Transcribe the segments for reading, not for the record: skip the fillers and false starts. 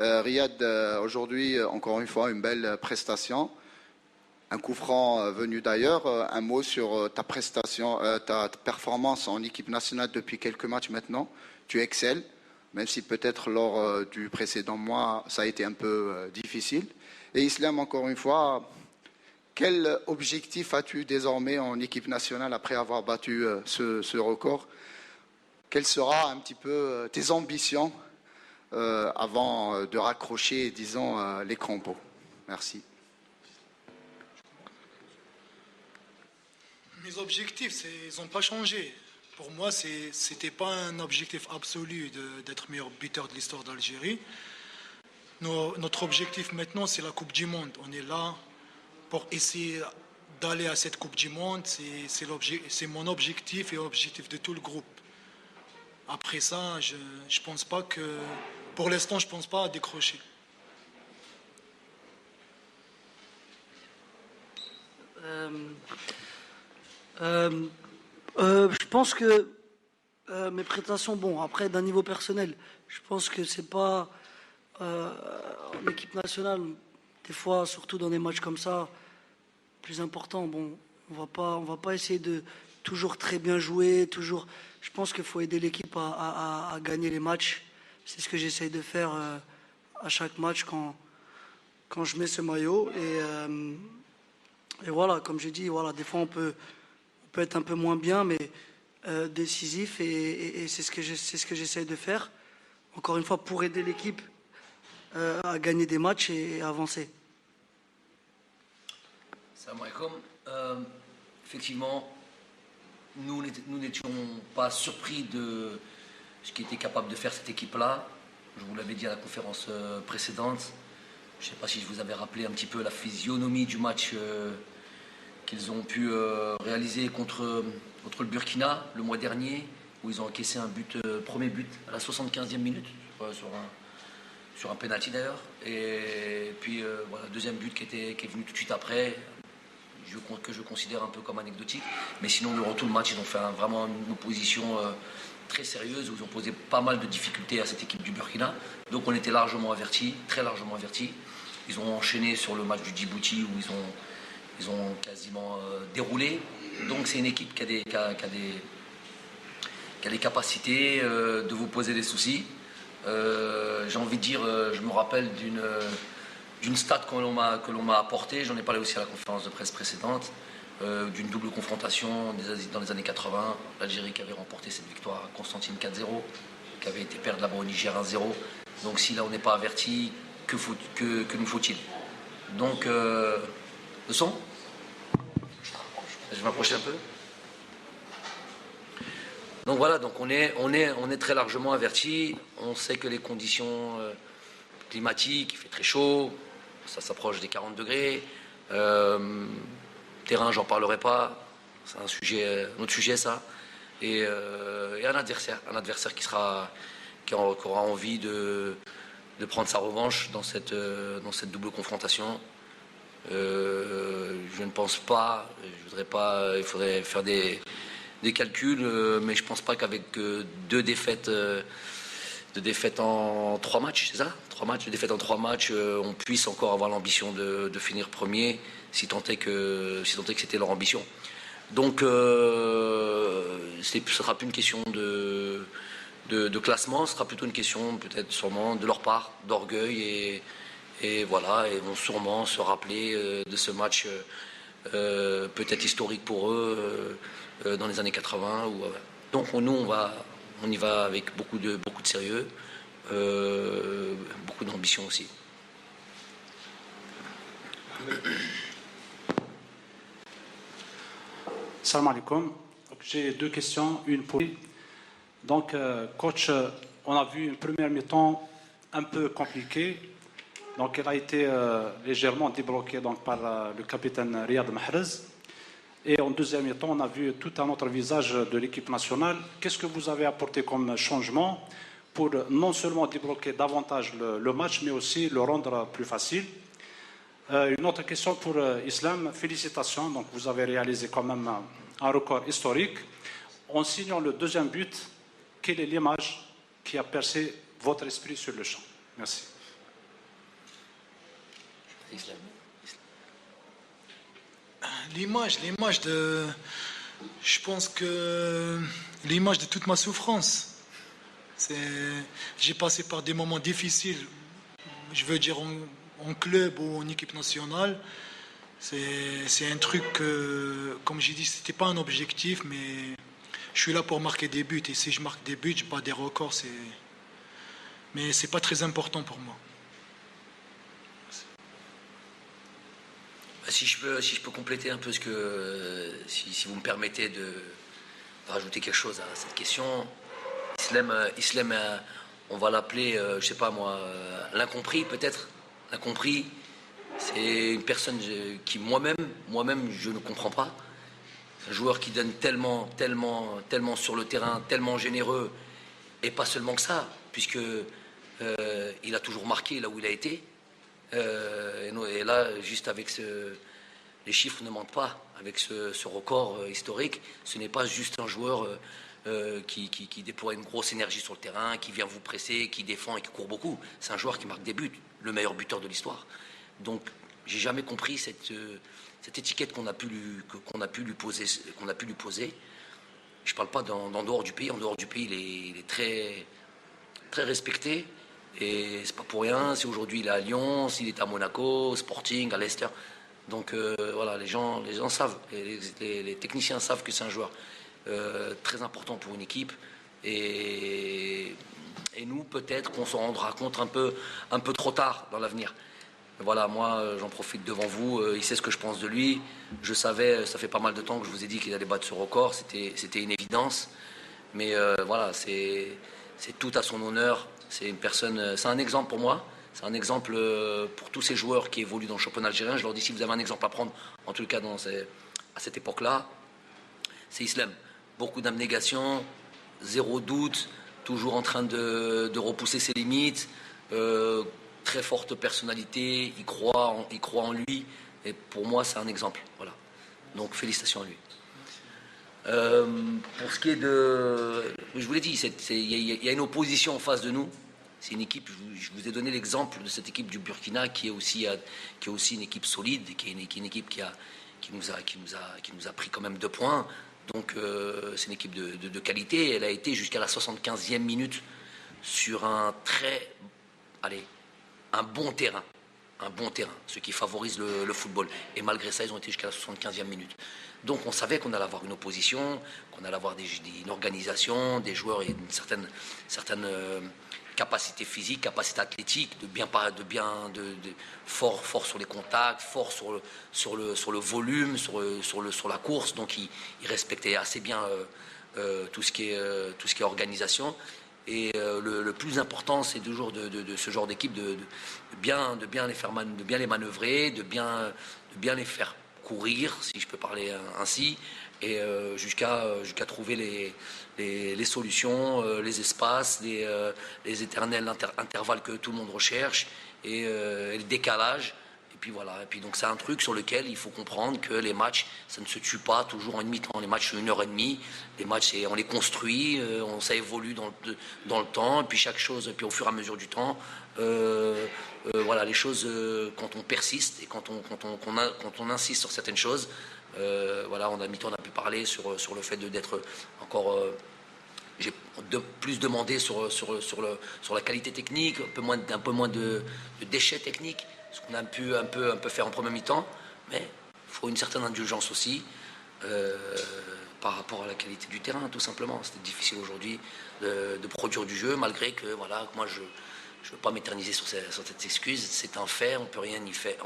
Riyad, aujourd'hui, encore une fois, une belle prestation. Un coup franc venu d'ailleurs. Un mot sur ta prestation, ta performance en équipe nationale depuis quelques matchs maintenant. Tu excelles, même si peut-être lors du précédent mois, ça a été un peu difficile. Et Islam, encore une fois, quel objectif as-tu désormais en équipe nationale après avoir battu ce record? Quelles seront un petit peu tes ambitions avant de raccrocher, disons, les crampons? Merci. Mes objectifs, ils n'ont pas changé. Pour moi, ce n'était pas un objectif absolu d'être meilleur buteur de l'histoire d'Algérie. Notre objectif maintenant, c'est la Coupe du Monde. On est là pour essayer d'aller à cette Coupe du Monde. C'est mon objectif et l'objectif de tout le groupe. Après ça, je pense pas que... Pour l'instant, je ne pense pas à décrocher. Je pense que mes prétentions, bon, après d'un niveau personnel, je pense que c'est pas en équipe nationale, des fois, surtout dans des matchs comme ça, plus important. Bon, on va pas essayer de toujours très bien jouer, toujours. Je pense qu'il faut aider l'équipe à gagner les matchs. C'est ce que j'essaye de faire à chaque match quand je mets ce maillot. Et voilà, comme j'ai dit, voilà, des fois on peut être un peu moins bien, mais décisif. Et c'est ce que j'essaye de faire. Encore une fois, pour aider l'équipe à gagner des matchs et à avancer. Salam alaikum. Effectivement, nous n'étions pas surpris de ce qu'était capable de faire cette équipe-là. Je vous l'avais dit à la conférence précédente. Je ne sais pas si je vous avais rappelé un petit peu la physionomie du match qu'ils ont pu réaliser contre le Burkina le mois dernier, où ils ont encaissé un premier but à la 75e minute, sur un penalty d'ailleurs. Et puis voilà, deuxième but qui est venu tout de suite après, que je considère un peu comme anecdotique. Mais sinon, durant tout le match, ils ont fait vraiment une opposition très sérieuse, où ils ont posé pas mal de difficultés à cette équipe du Burkina. Donc on était largement avertis, très largement avertis. Ils ont enchaîné sur le match du Djibouti, où ils ont quasiment déroulé. Donc c'est une équipe qui a des capacités de vous poser des soucis. J'ai envie de dire, je me rappelle d'une stat que l'on m'a apportée, j'en ai parlé aussi à la conférence de presse précédente, d'une double confrontation dans les années 80, l'Algérie qui avait remporté cette victoire à Constantine 4-0, qui avait été perdre là-bas au Niger 1-0. Donc si là on n'est pas averti, que nous faut-il? Donc, le son? Je vais m'approcher un peu. Donc voilà, donc on est très largement averti. On sait que les conditions climatiques, il fait très chaud, ça s'approche des 40 degrés. Terrain, j'en parlerai pas. C'est un autre sujet ça. Et un adversaire qui aura envie de prendre sa revanche dans cette double confrontation. Je ne pense pas, il faudrait faire des calculs, mais je ne pense pas qu'avec deux défaites en 3 matchs, c'est ça? 3 matchs, deux défaites en 3 matchs, on puisse encore avoir l'ambition de finir premier, si tant est que c'était leur ambition. Donc, ce ne sera plus une question de classement, ce sera plutôt une question peut-être sûrement de leur part, d'orgueil et voilà, ils vont sûrement se rappeler de ce match peut-être historique pour eux dans les années 80. Donc nous, on y va avec beaucoup de sérieux, beaucoup d'ambition aussi. Salam alaikum. J'ai 2 questions, une pour... Donc, coach, on a vu une première mi-temps un peu compliquée. Donc, elle a été légèrement débloquée donc, par le capitaine Riyad Mahrez. Et en deuxième mi-temps, on a vu tout un autre visage de l'équipe nationale. Qu'est-ce que vous avez apporté comme changement pour non seulement débloquer davantage le match, mais aussi le rendre plus facile? Une autre question pour Islam. Félicitations. Donc, vous avez réalisé quand même un record historique. En signant le deuxième but, quelle est l'image qui a percé votre esprit sur le champ? Merci. Islam. L'image de... Je pense que l'image de toute ma souffrance, j'ai passé par des moments difficiles, je veux dire en club ou en équipe nationale. C'est un truc que, comme j'ai dit, c'était pas un objectif, mais je suis là pour marquer des buts. Et si je marque des buts, je bats des records, mais c'est pas très important pour moi. Si je peux compléter un peu ce que, si vous me permettez de rajouter quelque chose à cette question, Islam, on va l'appeler, je sais pas moi, l'incompris peut-être. L'incompris, c'est une personne qui moi-même, je ne comprends pas. Un joueur qui donne tellement sur le terrain, tellement généreux, et pas seulement que ça, puisque il a toujours marqué là où il a été. Et là, juste avec les chiffres ne mentent pas, avec ce record historique, ce n'est pas juste un joueur qui déploie une grosse énergie sur le terrain, qui vient vous presser, qui défend et qui court beaucoup. C'est un joueur qui marque des buts, le meilleur buteur de l'histoire. Donc, j'ai jamais compris cette étiquette qu'on a pu lui poser. Je ne parle pas d'en dehors du pays. En dehors du pays, il est très, très respecté. Et c'est pas pour rien si aujourd'hui il est à Lyon, s'il est à Monaco, Sporting, à Leicester. Donc voilà, les gens savent, les techniciens savent que c'est un joueur très important pour une équipe. Et nous, peut-être qu'on s'en rendra compte un peu trop tard dans l'avenir. Voilà, moi, j'en profite devant vous. Il sait ce que je pense de lui. Je savais, ça fait pas mal de temps que je vous ai dit qu'il allait battre ce record. C'était une évidence. Mais voilà, c'est tout à son honneur. C'est une personne, c'est un exemple pour moi. C'est un exemple pour tous ces joueurs qui évoluent dans le championnat algérien. Je leur dis, si vous avez un exemple à prendre, en tout cas à cette époque-là, c'est Islam. Beaucoup d'abnégation, zéro doute, toujours en train de repousser ses limites. Très forte personnalité, il croit en lui. Et pour moi, c'est un exemple. Voilà. Donc, félicitations à lui. Pour ce qui est de... Je vous l'ai dit, il y a une opposition en face de nous. C'est une équipe, je vous ai donné l'exemple de cette équipe du Burkina qui est aussi une équipe solide, qui est une équipe qui nous a pris quand même 2 points. Donc c'est une équipe de qualité. Elle a été jusqu'à la 75e minute sur un bon terrain. Ce qui favorise le football. Et malgré ça, ils ont été jusqu'à la 75e minute. Donc on savait qu'on allait avoir une opposition, qu'on allait avoir une organisation, des joueurs et une certaine capacité physique, capacité athlétique, fort sur les contacts, fort sur le volume, sur la course. Donc ils respectaient assez bien tout ce qui est organisation. Et le plus important, c'est toujours de ce genre d'équipe de bien les manœuvrer, de bien les faire courir, si je peux parler ainsi, et jusqu'à trouver les solutions, les espaces, les éternels intervalles que tout le monde recherche, et le décalage. Et puis voilà. Et puis donc c'est un truc sur lequel il faut comprendre que les matchs, ça ne se tue pas toujours en une mi-temps. Les matchs, 1h30. Les matchs, on les construit, ça évolue dans le temps. Et puis chaque chose, puis au fur et à mesure du temps, voilà, les choses, quand on persiste et quand on insiste sur certaines choses, voilà, on a pu parler sur le fait d'être encore. J'ai plus demandé sur la qualité technique, un peu moins de déchets techniques, ce qu'on a pu un peu faire en première mi-temps, mais il faut une certaine indulgence aussi par rapport à la qualité du terrain, tout simplement. C'était difficile aujourd'hui de produire du jeu, malgré que voilà, moi je ne veux pas m'éterniser sur cette excuse. C'est un fait, on peut rien y faire,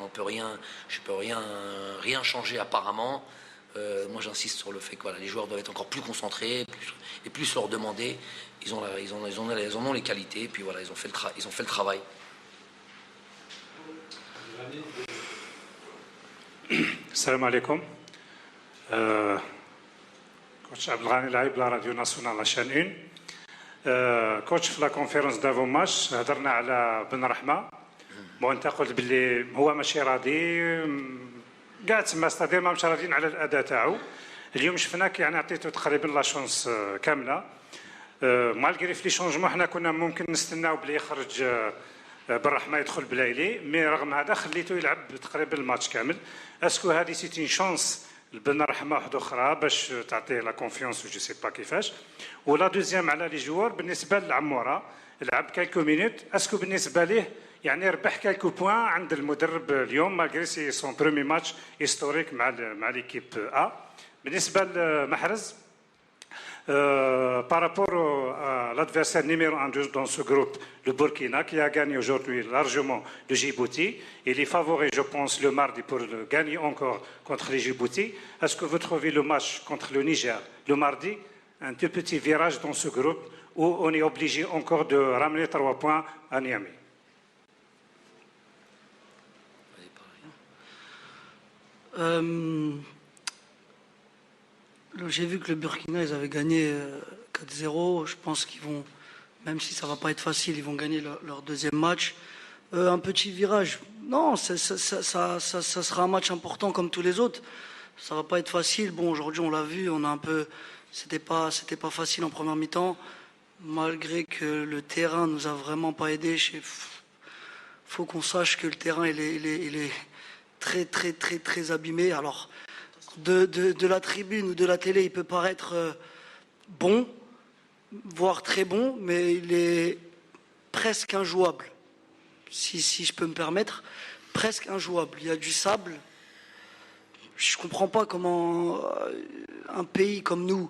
je peux rien changer apparemment. Moi j'insiste sur le fait que voilà, les joueurs doivent être encore plus concentrés et plus leur demander. Ils en ont les qualités, et puis voilà, ils ont fait le travail. السلام عليكم. كوتش عبد الغني لاعب لا راديو ناسيونال عشان كوتش في لا كونفيرونس دافون ماتش هضرنا على بن رحمه. انت قلت باللي هو ماشي راضي كاع تما ستادير ما مش راضيين على الاداء تاعو. اليوم شفناك يعني عطيتو تقريبا لا شونس كامله. مالغري في لي شونجمون حنا كنا ممكن نستناو بلي يخرج بن رحمه يدخل بلايلي مي رغم هذا خليته يلعب تقريبا الماتش كامل. اسكو هذه سيتي شانس لبن رحمه واحده اخرى باش تعطيه لا كونفيونس جو سي با كيفاش. ولا دوزيام على لي جوار بالنسبه لعموره لعب كالكو مينوت. اسكو بالنسبه ليه يعني ربح كالكو بوان عند المدرب اليوم مالغري سي سون برومي ماتش هيستوريك مع ليكيب ا. بالنسبه لمحرز par rapport à l'adversaire numéro 1 dans ce groupe, le Burkina, qui a gagné aujourd'hui largement le Djibouti. Il est favori, je pense, le mardi pour gagner encore contre les Djibouti. Est-ce que vous trouvez le match contre le Niger, le mardi, un tout petit virage dans ce groupe où on est obligé encore de ramener 3 points à Niamey? J'ai vu que le Burkina, ils avaient gagné 4-0. Je pense qu'ils vont, même si ça ne va pas être facile, ils vont gagner leur deuxième match. Un petit virage. Non, ça sera un match important comme tous les autres. Ça ne va pas être facile. Bon, aujourd'hui, on l'a vu, on a un peu... C'était pas facile en première mi-temps. Malgré que le terrain nous a vraiment pas aidés. Faut qu'on sache que le terrain, il est très, très, très, très abîmé. Alors... De la tribune ou de la télé, il peut paraître bon, voire très bon, mais il est presque injouable, si je peux me permettre, presque injouable. Il y a du sable. Je ne comprends pas comment un pays comme nous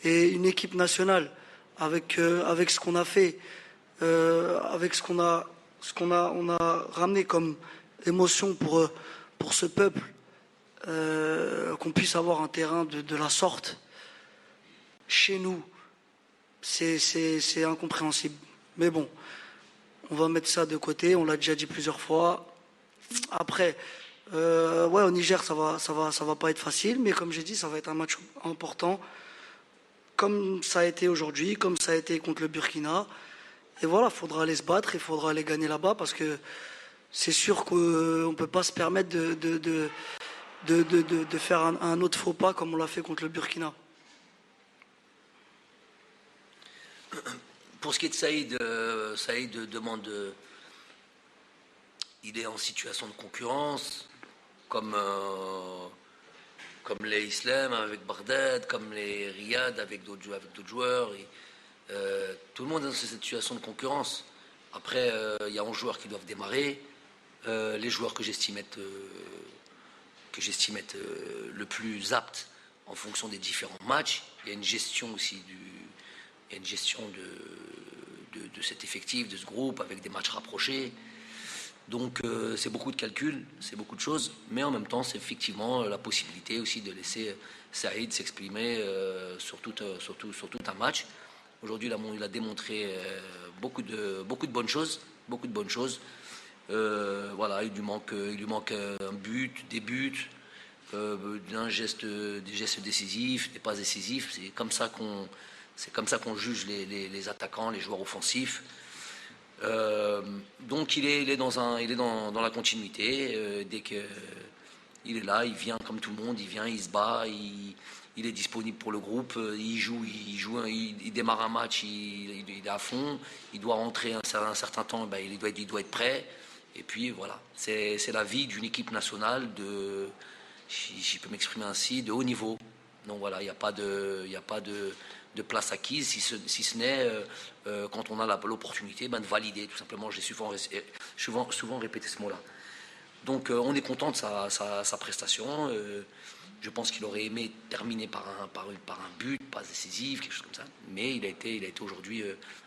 et une équipe nationale, avec ce qu'on a fait, avec on a ramené comme émotion pour ce peuple, qu'on puisse avoir un terrain de la sorte chez nous, c'est incompréhensible. Mais bon, on va mettre ça de côté, on l'a déjà dit plusieurs fois. Après, ouais, au Niger, ça va pas être facile, mais comme j'ai dit, ça va être un match important, comme ça a été aujourd'hui, comme ça a été contre le Burkina. Et voilà, il faudra aller se battre, il faudra aller gagner là-bas, parce que c'est sûr qu'on ne peut pas se permettre de faire un autre faux pas comme on l'a fait contre le Burkina. Pour ce qui est de Saïd demande, il est en situation de concurrence, comme les Islam avec Bagdad, comme les Riyad avec d'autres joueurs. Tout le monde est dans cette situation de concurrence. Après, il y a 11 joueurs qui doivent démarrer. Les joueurs que j'estime être le plus apte en fonction des différents matchs. Il y a une gestion aussi de cet effectif, de ce groupe, avec des matchs rapprochés. Donc c'est beaucoup de calculs, c'est beaucoup de choses, mais en même temps c'est effectivement la possibilité aussi de laisser Saïd s'exprimer sur tout un match. Aujourd'hui il a démontré beaucoup de bonnes choses, voilà, il lui manque un but, des buts, des gestes décisifs, des passes décisifs. C'est comme ça qu'on juge les attaquants, les joueurs offensifs. Donc il est dans la continuité. Dès qu'il est là, il vient comme tout le monde, il se bat, il est disponible pour le groupe, il démarre un match, il est à fond, il doit rentrer un certain temps, il doit être prêt. Et puis voilà, c'est la vie d'une équipe nationale si je peux m'exprimer ainsi, de haut niveau. Donc voilà, il n'y a pas de place acquise, si ce n'est quand on a l'opportunité de valider, tout simplement. J'ai souvent répété ce mot-là. Donc on est content de sa prestation. Je pense qu'il aurait aimé terminer par un but, pas décisif, quelque chose comme ça. Mais il a été aujourd'hui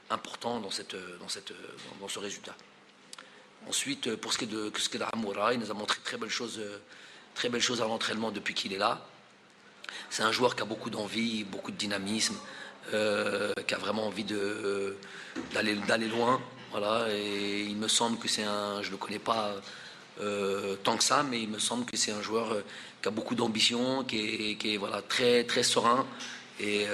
important dans ce résultat. Ensuite, pour ce qui est de Amoura, il nous a montré très belles choses à l'entraînement depuis qu'il est là. C'est un joueur qui a beaucoup d'envie, beaucoup de dynamisme, qui a vraiment envie d'aller loin. Voilà, et il me semble que je ne le connais pas tant que ça, mais il me semble que c'est un joueur qui a beaucoup d'ambition, qui est voilà, très, très serein et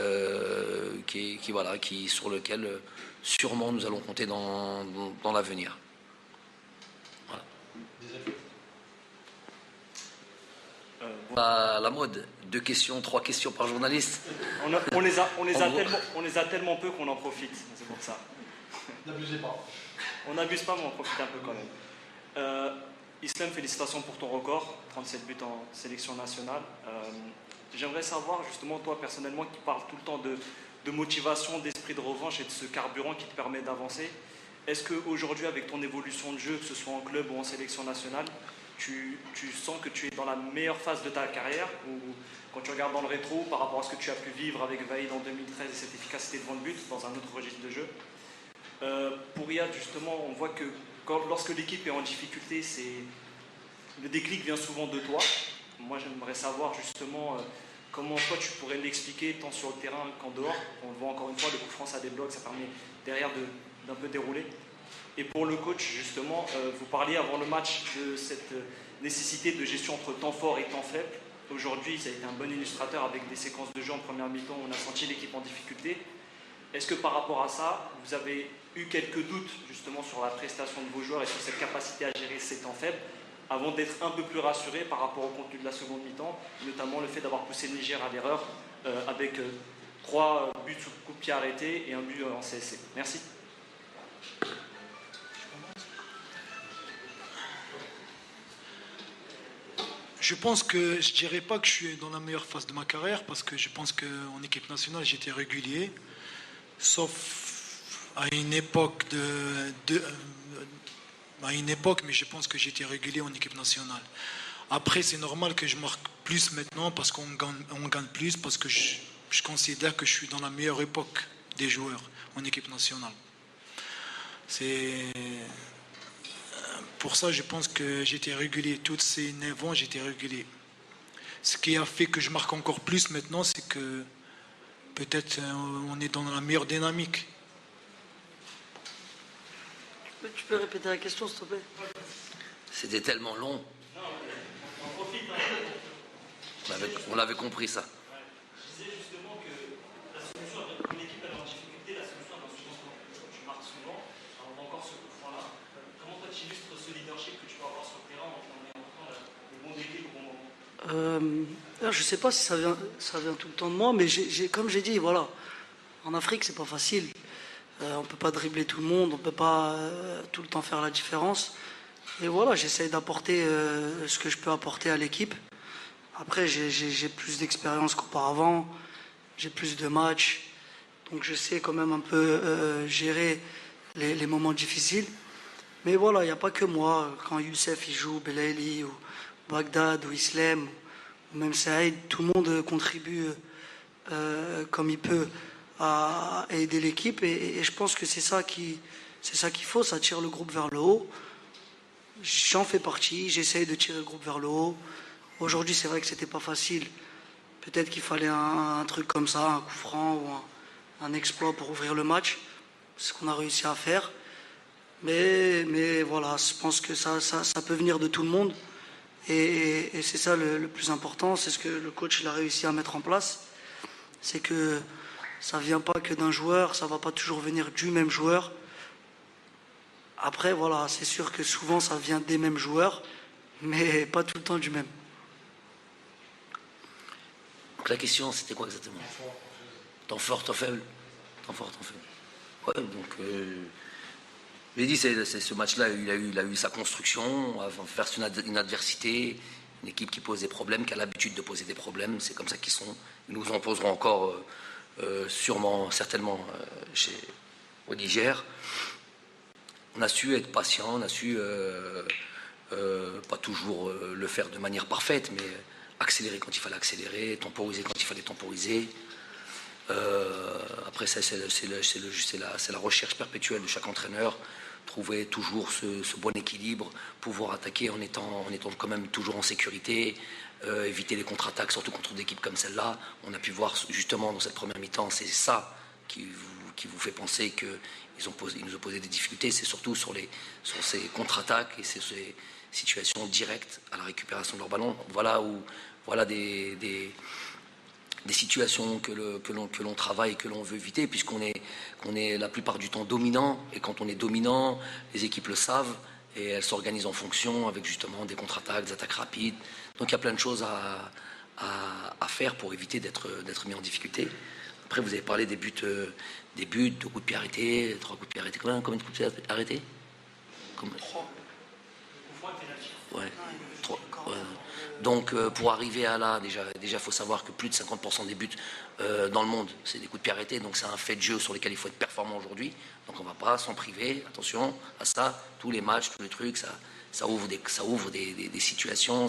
sur lequel sûrement nous allons compter dans l'avenir. La mode, 2 questions, 3 questions par journaliste. On les a tellement peu qu'on en profite, c'est pour ça. N'abusez pas. On n'abuse pas, mais on profite un peu quand même. Islam, félicitations pour ton record, 37 buts en sélection nationale. J'aimerais savoir, justement, toi personnellement, qui parles tout le temps de motivation, d'esprit de revanche et de ce carburant qui te permet d'avancer, est-ce qu'aujourd'hui, avec ton évolution de jeu, que ce soit en club ou en sélection nationale, tu sens que tu es dans la meilleure phase de ta carrière, ou quand tu regardes dans le rétro par rapport à ce que tu as pu vivre avec Vaïd en 2013 et cette efficacité devant le but dans un autre registre de jeu? Pour Riyad, justement, on voit que lorsque l'équipe est en difficulté, le déclic vient souvent de toi. Moi, j'aimerais savoir justement comment toi tu pourrais l'expliquer tant sur le terrain qu'en dehors. On le voit encore une fois, le coup franc ça débloque, ça permet derrière d'un peu dérouler. Et pour le coach, justement, vous parliez avant le match de cette nécessité de gestion entre temps fort et temps faible. Aujourd'hui, ça a été un bon illustrateur avec des séquences de jeu en première mi-temps où on a senti l'équipe en difficulté. Est-ce que par rapport à ça, vous avez eu quelques doutes justement sur la prestation de vos joueurs et sur cette capacité à gérer ces temps faibles avant d'être un peu plus rassuré par rapport au contenu de la seconde mi-temps, notamment le fait d'avoir poussé le Niger à l'erreur avec 3 buts sous coup de pied arrêté et un but en CSC? Merci. Je pense que je dirais pas que je suis dans la meilleure phase de ma carrière parce que je pense qu'en équipe nationale j'étais régulier, sauf à une époque à une époque, mais je pense que j'étais régulier en équipe nationale. Après, c'est normal que je marque plus maintenant parce qu'on gagne plus, parce que je considère que je suis dans la meilleure époque des joueurs en équipe nationale. C'est pour ça, je pense que j'étais régulier. Toutes ces 9 ans, j'étais régulier. Ce qui a fait que je marque encore plus maintenant, c'est que peut-être on est dans la meilleure dynamique. Tu peux répéter la question, s'il te plaît? C'était tellement long. On l'avait compris, ça. Je disais justement que la solution, quand l'équipe est en difficulté, la solution, dans ce sens que tu marques souvent, on voit encore ce coup franc-là. Comment toi tu illustres ce leadership que tu peux avoir sur le terrain en montrant le bon déclic au bon moment? Je ne sais pas si ça vient tout le temps de moi, mais comme j'ai dit, voilà, en Afrique, c'est pas facile. On ne peut pas dribbler tout le monde, on ne peut pas tout le temps faire la différence. Et voilà, j'essaye d'apporter ce que je peux apporter à l'équipe. Après, j'ai plus d'expérience qu'auparavant, j'ai plus de matchs, donc je sais quand même un peu gérer les moments difficiles. Mais voilà, il n'y a pas que moi. Quand Youssef il joue, Belaïli, ou Bagdad, ou Islam, ou même Saïd, tout le monde contribue comme il peut à aider l'équipe. Et je pense que c'est ça qu'il faut, ça tire le groupe vers le haut. J'en fais partie, j'essaye de tirer le groupe vers le haut. Aujourd'hui, c'est vrai que c'était pas facile. Peut-être qu'il fallait un truc comme ça, un coup franc ou un exploit pour ouvrir le match. C'est ce qu'on a réussi à faire. Mais voilà, je pense que ça peut venir de tout le monde. Et c'est ça le plus important, c'est ce que le coach il a réussi à mettre en place. C'est que ça ne vient pas que d'un joueur, ça ne va pas toujours venir du même joueur. Après, voilà, c'est sûr que souvent ça vient des mêmes joueurs, mais pas tout le temps du même. Donc la question, c'était quoi exactement? Temps fort, temps faible? Temps fort, temps faible. Ouais, donc... j'ai dit, c'est ce match-là, il a eu sa construction, face à une adversité, une équipe qui pose des problèmes, qui a l'habitude de poser des problèmes, c'est comme ça qu'ils sont. Ils nous en poseront encore sûrement, certainement au Niger. On a su être patient, on a su pas toujours le faire de manière parfaite, mais accélérer quand il fallait accélérer, temporiser quand il fallait temporiser. Après ça, c'est la recherche perpétuelle de chaque entraîneur, trouver toujours ce bon équilibre, pouvoir attaquer en étant quand même toujours en sécurité, éviter les contre-attaques, surtout contre des équipes comme celle-là. On a pu voir justement dans cette première mi-temps, c'est ça qui vous fait penser qu'ils nous ont posé des difficultés, c'est surtout sur ces contre-attaques et ces situations directes à la récupération de leur ballon. Voilà des situations que l'on travaille et que l'on veut éviter, puisqu'on est la plupart du temps dominant, et quand on est dominant, les équipes le savent, et elles s'organisent en fonction, avec justement des contre-attaques, des attaques rapides. Donc il y a plein de choses à faire pour éviter d'être mis en difficulté. Après, vous avez parlé des buts, 2 coups de pied arrêtés, 3 coups de pied arrêtés. Combien de coups de pied arrêtés? Ouais. Ouais. Donc pour arriver à là, déjà faut savoir que plus de 50% des buts dans le monde, c'est des coups de pied arrêtés, donc c'est un fait de jeu sur lequel il faut être performant aujourd'hui. Donc on ne va pas s'en priver, attention à ça, tous les matchs, tous les trucs, ça ouvre des situations,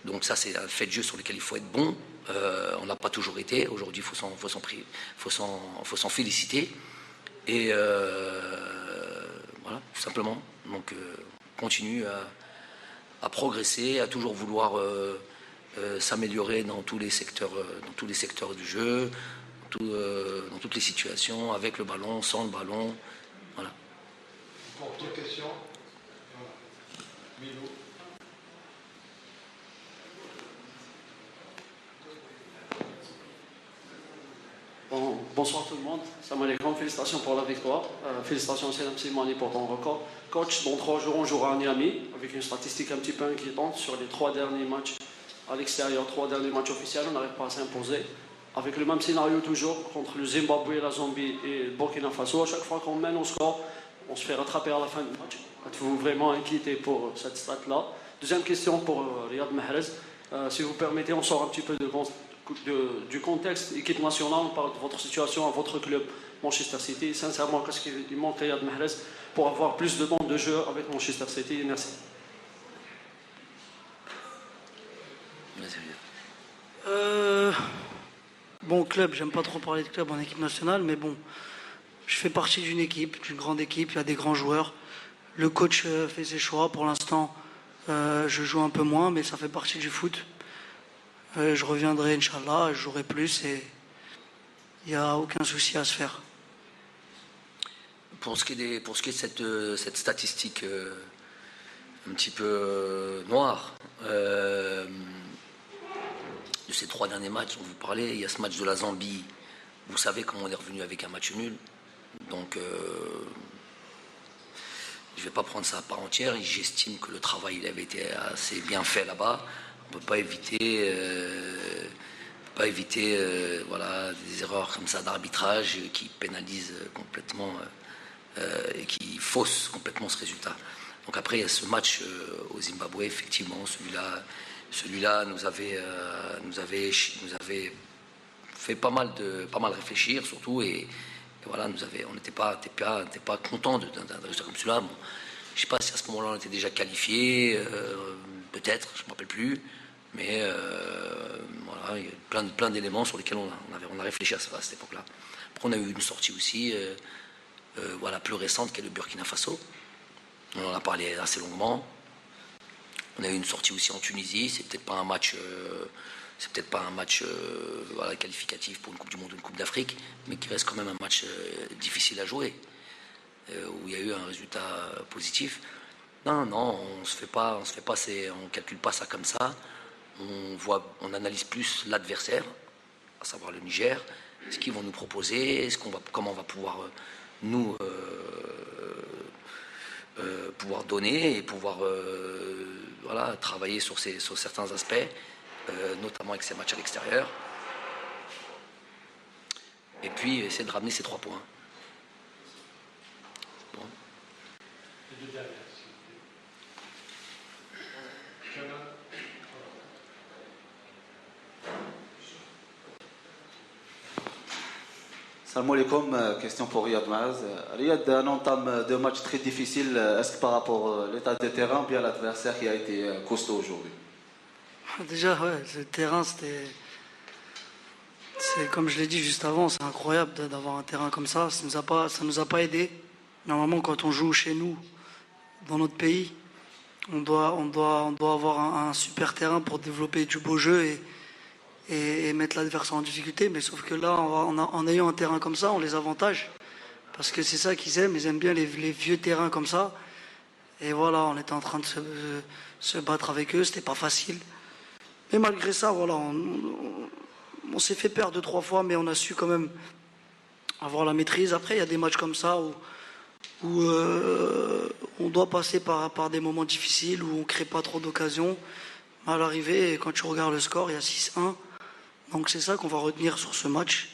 donc ça c'est un fait de jeu sur lequel il faut être bon. On n'a pas toujours été, aujourd'hui il faut s'en féliciter. Et voilà, tout simplement. Donc continue à progresser, à toujours vouloir s'améliorer dans tous les secteurs du jeu, dans toutes les situations, avec le ballon, sans le ballon. Voilà. Pour deux questions. Milo. Bonsoir tout le monde. Salam alaikum, félicitations pour la victoire. Félicitations Selam Simani pour ton record. Coach, dans 3 jours, on jouera à Niamey avec une statistique un petit peu inquiétante sur les 3 derniers matchs à l'extérieur, 3 derniers matchs officiels, on n'arrive pas à s'imposer. Avec le même scénario toujours contre le Zimbabwe, la Zambie et le Burkina Faso. À chaque fois qu'on mène au score, on se fait rattraper à la fin du match. Êtes-vous vraiment inquiété pour cette stat-là? Deuxième question pour Riyad Mahrez. Si vous permettez, on sort un petit peu du contexte équipe nationale, on parle de votre situation à votre club Manchester City. Sincèrement, qu'est-ce qu'il manque à Riyad Mahrez pour avoir plus de temps de jeu avec Manchester City? Merci. Bon, club, j'aime pas trop parler de club en équipe nationale, mais bon, je fais partie d'une équipe, d'une grande équipe, il y a des grands joueurs. Le coach fait ses choix. Pour l'instant, je joue un peu moins, mais ça fait partie du foot. Je reviendrai, Inch'Allah, je jouerai plus et il n'y a aucun souci à se faire. Pour ce qui est de cette statistique un petit peu noire, de ces 3 derniers matchs dont vous parlez, il y a ce match de la Zambie. Vous savez comment on est revenu avec un match nul. Donc, je ne vais pas prendre ça à part entière. J'estime que le travail il avait été assez bien fait là-bas. On ne peut pas éviter, voilà, des erreurs comme ça d'arbitrage qui pénalisent complètement et qui faussent complètement ce résultat. Donc après, il y a ce match au Zimbabwe, effectivement, celui-là nous avait fait pas mal réfléchir, surtout, et voilà, on n'était pas content d'un résultat comme celui-là. Bon, je ne sais pas si à ce moment-là on était déjà qualifié, peut-être, je ne me rappelle plus, mais voilà, il y a plein d'éléments sur lesquels on a réfléchi à cette époque-là. Après, on a eu une sortie aussi, voilà, plus récente, qui est le Burkina Faso. On en a parlé assez longuement. On a eu une sortie aussi en Tunisie. C'est peut-être pas un match, voilà, qualificatif pour une Coupe du Monde ou une Coupe d'Afrique, mais qui reste quand même un match difficile à jouer, où il y a eu un résultat positif. Non, on calcule pas ça comme ça. On analyse plus l'adversaire, à savoir le Niger, ce qu'ils vont nous proposer, comment on va pouvoir nous pouvoir donner et pouvoir voilà, travailler sur certains aspects, notamment avec ces matchs à l'extérieur. Et puis essayer de ramener ces 3 points. Bon. Salam alaikum, question pour Riyad Mahrez. Riyad, on entame 2 matchs très difficiles. Est-ce que par rapport à l'état de terrain, bien l'adversaire qui a été costaud aujourd'hui? Déjà, ouais, le terrain, c'est comme je l'ai dit juste avant, c'est incroyable d'avoir un terrain comme ça. Ça nous a pas aidé. Normalement, quand on joue chez nous, dans notre pays, on doit avoir un super terrain pour développer du beau jeu et mettre l'adversaire en difficulté. Mais sauf que là, en ayant un terrain comme ça, on les avantage. Parce que c'est ça qu'ils aiment. Ils aiment bien les vieux terrains comme ça. Et voilà, on était en train de se battre avec eux. C'était pas facile. Mais malgré ça, voilà, on s'est fait perdre 2-3 fois, mais on a su quand même avoir la maîtrise. Après, il y a des matchs comme ça où on doit passer par des moments difficiles, où on ne crée pas trop d'occasions. À l'arrivée, quand tu regardes le score, il y a 6-1. Donc c'est ça qu'on va retenir sur ce match.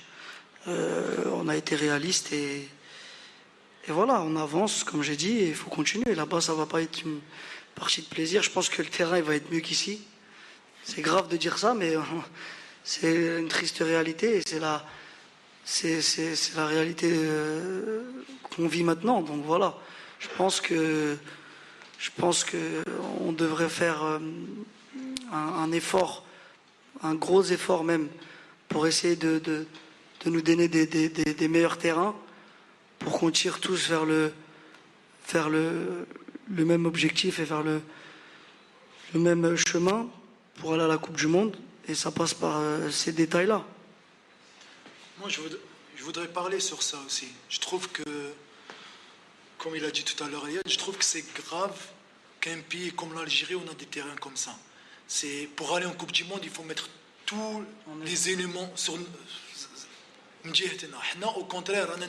On a été réaliste et Et voilà, on avance, comme j'ai dit, et il faut continuer. Là-bas, ça va pas être une partie de plaisir. Je pense que le terrain, il va être mieux qu'ici. C'est grave de dire ça, mais c'est une triste réalité. Et c'est la réalité qu'on vit maintenant. Donc voilà, je pense que on devrait faire un effort, un gros effort même, pour essayer de nous donner des meilleurs terrains, pour qu'on tire tous vers le même objectif et vers le même chemin pour aller à la Coupe du Monde. Et ça passe par ces détails-là. Moi, je voudrais parler sur ça aussi. Je trouve que, comme il a dit tout à l'heure, je trouve que c'est grave qu'un pays comme l'Algérie, on a des terrains comme ça. Pour aller en Coupe du Monde, il faut mettre tous les éléments sur nous. Au contraire, on a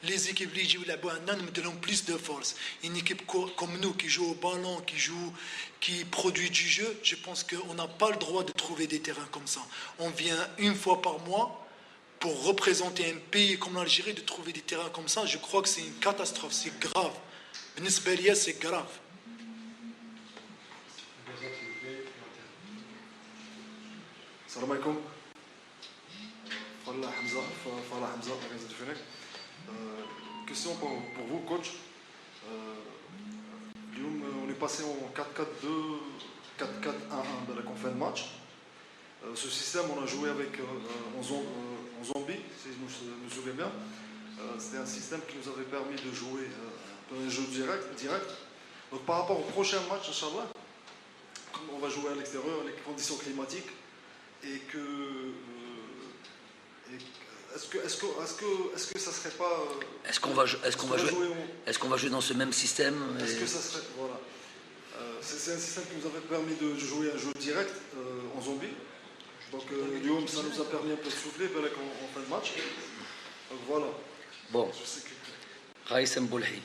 les équipes nous donnent plus de force. Une équipe comme nous qui joue au ballon, qui produit du jeu, je pense qu'on n'a pas le droit de trouver des terrains comme ça. On vient une fois par mois pour représenter un pays comme l'Algérie, de trouver des terrains comme ça. Je crois que c'est une catastrophe, c'est grave. C'est grave. Salam alaikum. Farah Hamza, magasin de Fenech. Question pour vous, coach. On est passé en 4-4-2, 4-4-1-1 de la fin de match. Ce système, on a joué avec en zombie, si je me souviens bien. C'était un système qui nous avait permis de jouer un jeu direct. Donc par rapport au prochain match, Inch'Allah, comme on va jouer à l'extérieur, les conditions climatiques, et que est-ce que ça serait pas est-ce qu'on va jouer dans ce même système Est-ce que ça serait voilà c'est un système qui nous avait permis de jouer un jeu direct en zombie. Donc Lyon, ça nous a permis un peu de souffler en fin de match. Donc voilà. Bon. Raïs Mboulhi.